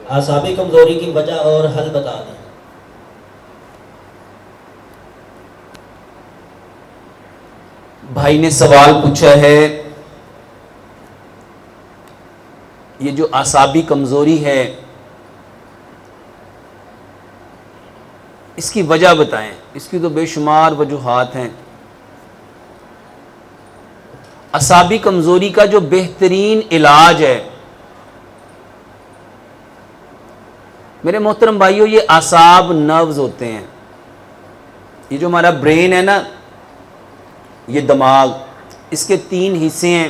اعصابی کمزوری کی وجہ اور حل بتا دیں۔ بھائی نے سوال پوچھا ہے، یہ جو اعصابی کمزوری ہے اس کی وجہ بتائیں۔ اس کی تو بے شمار وجوہات ہیں۔ اعصابی کمزوری کا جو بہترین علاج ہے میرے محترم بھائیوں، یہ اعصاب نروز ہوتے ہیں۔ یہ جو ہمارا برین ہے نا، یہ دماغ، اس کے 3 حصے ہیں،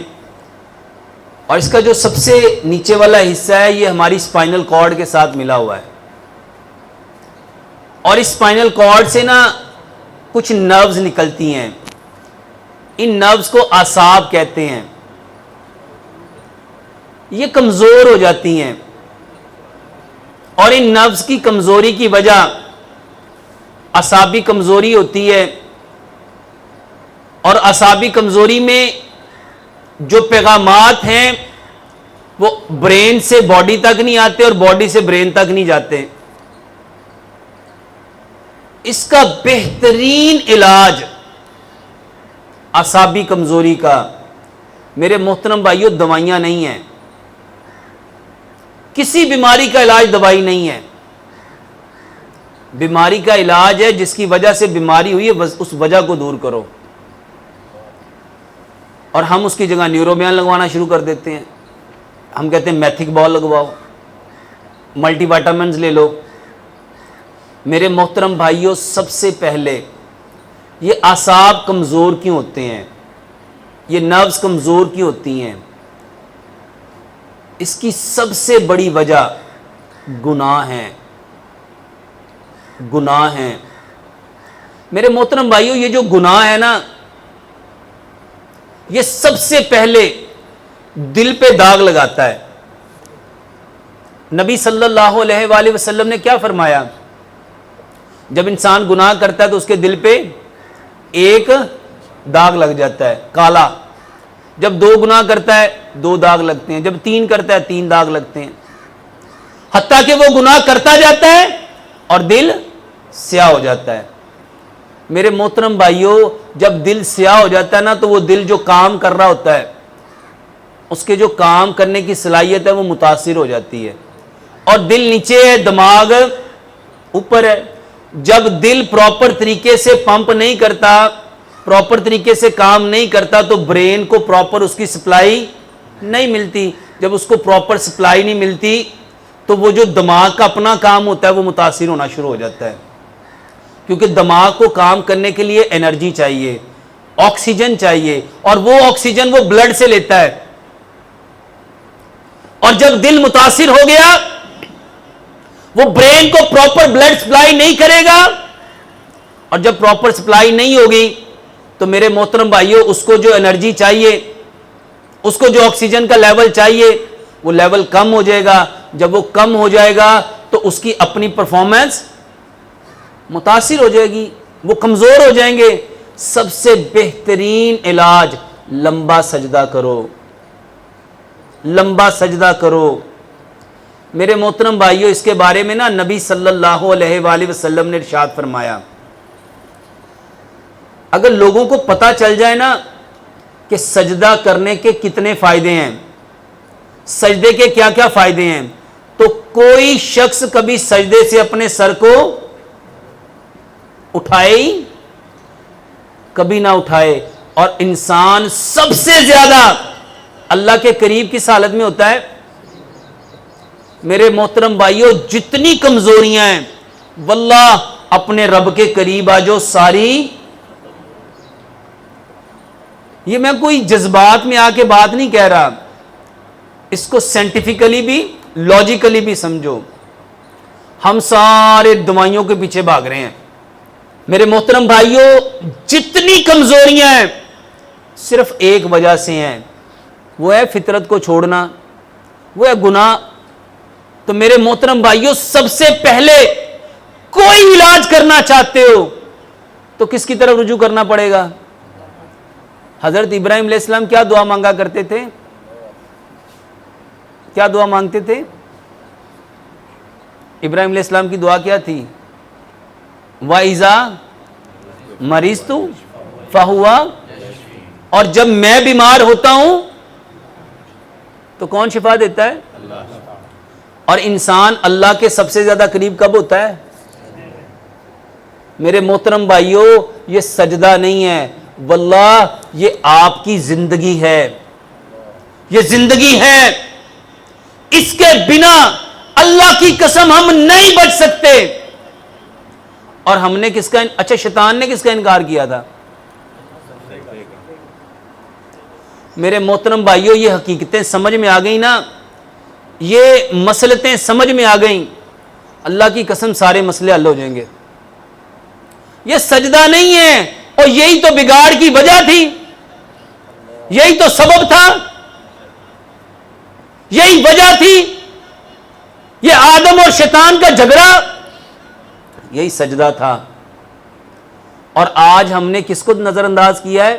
اور اس کا جو سب سے نیچے والا حصہ ہے یہ ہماری اسپائنل کارڈ کے ساتھ ملا ہوا ہے، اور اس اسپائنل کارڈ سے نا کچھ نروز نکلتی ہیں، ان نروز کو اعصاب کہتے ہیں۔ یہ کمزور ہو جاتی ہیں، اور ان نروز کی کمزوری کی وجہ اعصابی کمزوری ہوتی ہے، اور اعصابی کمزوری میں جو پیغامات ہیں وہ برین سے باڈی تک نہیں آتے اور باڈی سے برین تک نہیں جاتے۔ اس کا بہترین علاج اعصابی کمزوری کا میرے محترم بھائیوں دوائیاں نہیں ہیں۔ کسی بیماری کا علاج دوائی نہیں ہے۔ بیماری کا علاج ہے جس کی وجہ سے بیماری ہوئی ہے اس وجہ کو دور کرو، اور ہم اس کی جگہ نیوروبیان لگوانا شروع کر دیتے ہیں۔ ہم کہتے ہیں میتھک بال لگواؤ، ملٹی وائٹامنز لے لو۔ میرے محترم بھائیوں، سب سے پہلے یہ اعصاب کمزور کیوں ہوتے ہیں، یہ نروز کمزور کیوں ہوتی ہیں؟ اس کی سب سے بڑی وجہ گناہ ہے۔ گناہ ہے میرے محترم بھائیوں، یہ جو گناہ ہے نا، یہ سب سے پہلے دل پہ داغ لگاتا ہے۔ نبی صلی اللہ علیہ وآلہ وسلم نے کیا فرمایا؟ جب انسان گناہ کرتا ہے تو اس کے دل پہ ایک داغ لگ جاتا ہے کالا، جب 2 گناہ کرتا ہے 2 داغ لگتے ہیں، جب 3 کرتا ہے 3 داغ لگتے ہیں، حتیٰ کہ وہ گناہ کرتا جاتا ہے اور دل سیاہ ہو جاتا ہے۔ میرے محترم بھائیوں، جب دل سیاہ ہو جاتا ہے نا تو وہ دل جو کام کر رہا ہوتا ہے اس کے جو کام کرنے کی صلاحیت ہے وہ متاثر ہو جاتی ہے، اور دل نیچے ہے، دماغ اوپر ہے۔ جب دل پراپر طریقے سے پمپ نہیں کرتا، پراپر طریقے سے کام نہیں کرتا تو برین کو پراپر اس کی سپلائی نہیں ملتی۔ جب اس کو پراپر سپلائی نہیں ملتی تو وہ جو دماغ کا اپنا کام ہوتا ہے وہ متاثر ہونا شروع ہو جاتا ہے، کیونکہ دماغ کو کام کرنے کے لیے انرجی چاہیے، آکسیجن چاہیے، اور وہ آکسیجن وہ بلڈ سے لیتا ہے۔ اور جب دل متاثر ہو گیا، وہ برین کو پراپر بلڈ سپلائی نہیں کرے گا، اور جب پراپر سپلائی نہیں ہوگی تو میرے محترم بھائیوں اس کو جو انرجی چاہیے، اس کو جو آکسیجن کا لیول چاہیے وہ لیول کم ہو جائے گا۔ جب وہ کم ہو جائے گا تو اس کی اپنی پرفارمنس متاثر ہو جائے گی، وہ کمزور ہو جائیں گے۔ سب سے بہترین علاج لمبا سجدہ کرو، لمبا سجدہ کرو۔ میرے محترم بھائیوں، اس کے بارے میں نا نبی صلی اللہ علیہ وآلہ وسلم نے ارشاد فرمایا، اگر لوگوں کو پتہ چل جائے نا کہ سجدہ کرنے کے کتنے فائدے ہیں، سجدے کے کیا کیا فائدے ہیں، تو کوئی شخص کبھی سجدے سے اپنے سر کو اٹھائے ہی کبھی نہ اٹھائے۔ اور انسان سب سے زیادہ اللہ کے قریب کس حالت میں ہوتا ہے؟ میرے محترم بھائیوں، جتنی کمزوریاں ہیں واللہ اپنے رب کے قریب آ جو ساری، یہ میں کوئی جذبات میں آ کے بات نہیں کہہ رہا، اس کو سائنٹیفکلی بھی لاجیکلی بھی سمجھو۔ ہم سارے دوائیوں کے پیچھے بھاگ رہے ہیں۔ میرے محترم بھائیوں، جتنی کمزوریاں ہیں صرف ایک وجہ سے ہیں، وہ ہے فطرت کو چھوڑنا، وہ ہے گناہ۔ تو میرے محترم بھائیوں، سب سے پہلے کوئی علاج کرنا چاہتے ہو تو کس کی طرف رجوع کرنا پڑے گا؟ حضرت ابراہیم علیہ السلام کیا دعا مانگا کرتے تھے؟ کیا دعا مانگتے تھے؟ ابراہیم علیہ السلام کی دعا کیا تھی؟ وَإِذَا مَرِضْتُ فَهُوَ، اور جب میں بیمار ہوتا ہوں تو کون شفا دیتا ہے؟ اور انسان اللہ کے سب سے زیادہ قریب کب ہوتا ہے؟ میرے محترم بھائیوں، یہ سجدہ نہیں ہے، واللہ یہ آپ کی زندگی ہے، یہ زندگی ہے، اس کے بنا اللہ کی قسم ہم نہیں بچ سکتے۔ اور ہم نے کس کا، اچھا شیطان نے کس کا انکار کیا تھا؟ میرے محترم بھائیوں، یہ حقیقتیں سمجھ میں آ گئی نا، یہ مسئلتیں سمجھ میں آ گئیں، اللہ کی قسم سارے مسئلے حل ہو جائیں گے۔ یہ سجدہ نہیں ہے، اور یہی تو بگاڑ کی وجہ تھی، یہی تو سبب تھا، یہی وجہ تھی، یہ آدم اور شیطان کا جھگڑا یہی سجدہ تھا۔ اور آج ہم نے کس کو نظر انداز کیا ہے؟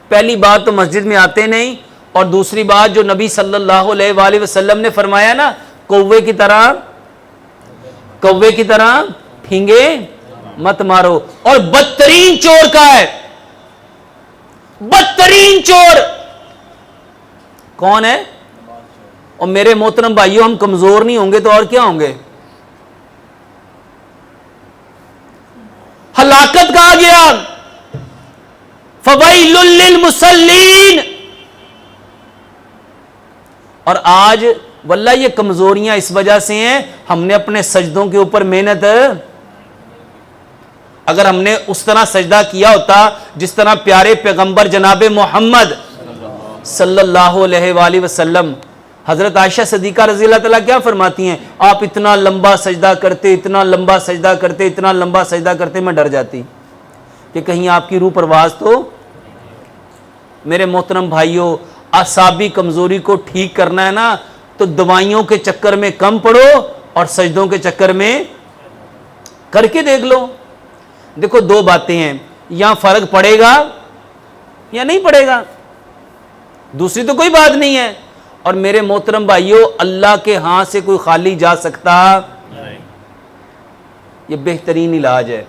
پہلی بات تو مسجد میں آتے نہیں، اور دوسری بات جو نبی صلی اللہ علیہ وآلہ وسلم نے فرمایا نا، کوے کی طرح پھینگے مت مارو۔ اور بدترین چور کا ہے، بدترین چور کون ہے؟ اور میرے محترم بھائیوں، ہم کمزور نہیں ہوں گے تو اور کیا ہوں گے؟ ہلاکت کہا گیا، فویل للمصلین۔ اور آج واللہ یہ کمزوریاں اس وجہ سے ہیں، ہم نے اپنے سجدوں کے اوپر محنت، اگر ہم نے اس طرح سجدہ کیا ہوتا جس طرح پیارے پیغمبر جناب محمد صلی اللہ علیہ وآلہ وسلم، حضرت عائشہ صدیقہ رضی اللہ تعالیٰ کیا فرماتی ہیں؟ آپ اتنا لمبا سجدہ کرتے، اتنا لمبا سجدہ کرتے، اتنا لمبا سجدہ کرتے، میں ڈر جاتی کہ کہیں آپ کی روح پرواز تو۔ میرے محترم بھائیوں، اعصابی کمزوری کو ٹھیک کرنا ہے نا، تو دوائیوں کے چکر میں کم پڑو اور سجدوں کے چکر میں کر کے دیکھ لو۔ دیکھو دو باتیں ہیں، یہاں فرق پڑے گا یا نہیں پڑے گا، دوسری تو کوئی بات نہیں ہے۔ اور میرے محترم بھائیوں، اللہ کے ہاں سے کوئی خالی جا سکتا، یہ بہترین علاج ہے۔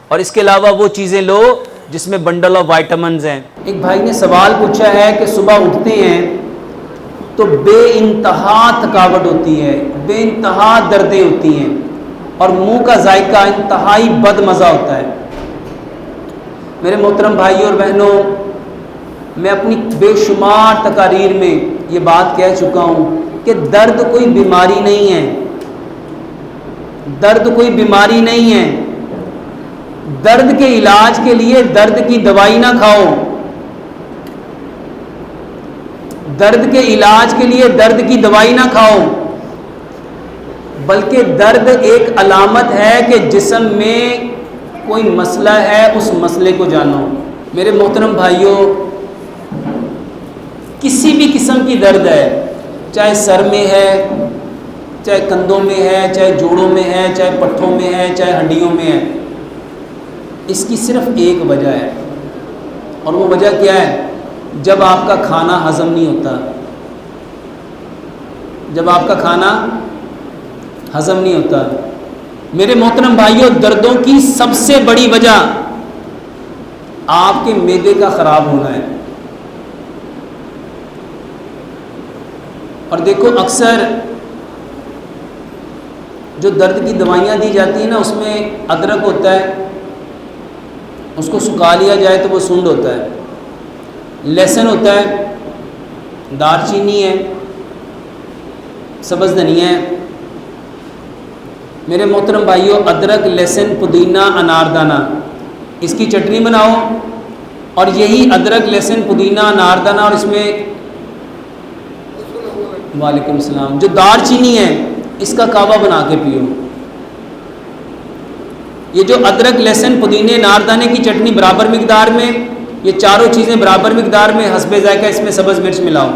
اور اس کے علاوہ وہ چیزیں لو جس میں بنڈل آف وائٹامنز ہیں۔ ایک بھائی نے سوال پوچھا ہے کہ صبح اٹھتے ہیں تو بے انتہا تھکاوٹ ہوتی ہے، بے انتہا دردیں ہوتی ہیں، اور منہ کا ذائقہ انتہائی بد مزہ ہوتا ہے۔ میرے محترم بھائیوں اور بہنوں، میں اپنی بے شمار تقاریر میں یہ بات کہہ چکا ہوں کہ درد کوئی بیماری نہیں ہے، درد کوئی بیماری نہیں ہے۔ درد کے علاج کے لیے درد کی دوائی نہ کھاؤ، درد کے علاج کے لیے درد کی دوائی نہ کھاؤ، بلکہ درد ایک علامت ہے کہ جسم میں کوئی مسئلہ ہے، اس مسئلے کو جانو۔ میرے محترم بھائیوں، کسی بھی قسم کی درد ہے، چاہے سر میں ہے، چاہے کندھوں میں ہے، چاہے جوڑوں میں ہے، چاہے پٹھوں میں ہے، چاہے ہڈیوں میں ہے، اس کی صرف ایک وجہ ہے، اور وہ وجہ کیا ہے؟ جب آپ کا کھانا ہضم نہیں ہوتا، جب آپ کا کھانا ہضم نہیں ہوتا۔ میرے محترم بھائیوں، دردوں کی سب سے بڑی وجہ آپ کے معدے کا خراب ہونا ہے۔ اور دیکھو اکثر جو درد کی دوائیاں دی جاتی ہیں نا، اس میں ادرک ہوتا ہے، اس کو سکھا لیا جائے تو وہ سنڈ ہوتا ہے، لہسن ہوتا ہے، دار چینی ہے، سبز دھنیا ہے۔ میرے محترم بھائیوں، ادرک، لہسن، پودینہ، اناردانہ، اس کی چٹنی بناؤ، اور یہی ادرک، لہسن، پودینہ، اناردانہ، اور اس میں وعلیکم السلام، جو دار چینی ہے، اس کا کعوہ بنا کے پیو۔ یہ جو ادرک، لہسن، پودینے، اناردانے کی چٹنی برابر مقدار میں، یہ چاروں چیزیں برابر مقدار میں، حسب ذائقہ اس میں سبز مرچ ملاؤ۔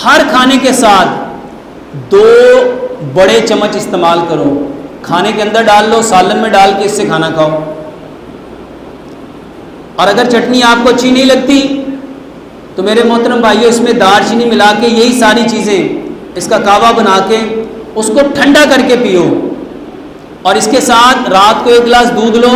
ہر کھانے کے ساتھ 2 بڑے چمچ استعمال کرو، کھانے کے اندر ڈال لو، سالن میں ڈال کے اس سے کھانا کھاؤ۔ اور اگر چٹنی آپ کو اچھی نہیں لگتی تو میرے محترم بھائیوں، اس میں دار چینی ملا کے یہی ساری چیزیں اس کا کعوہ بنا کے اس کو ٹھنڈا کر کے پیو، اور اس کے ساتھ رات کو 1 گلاس دودھ لو،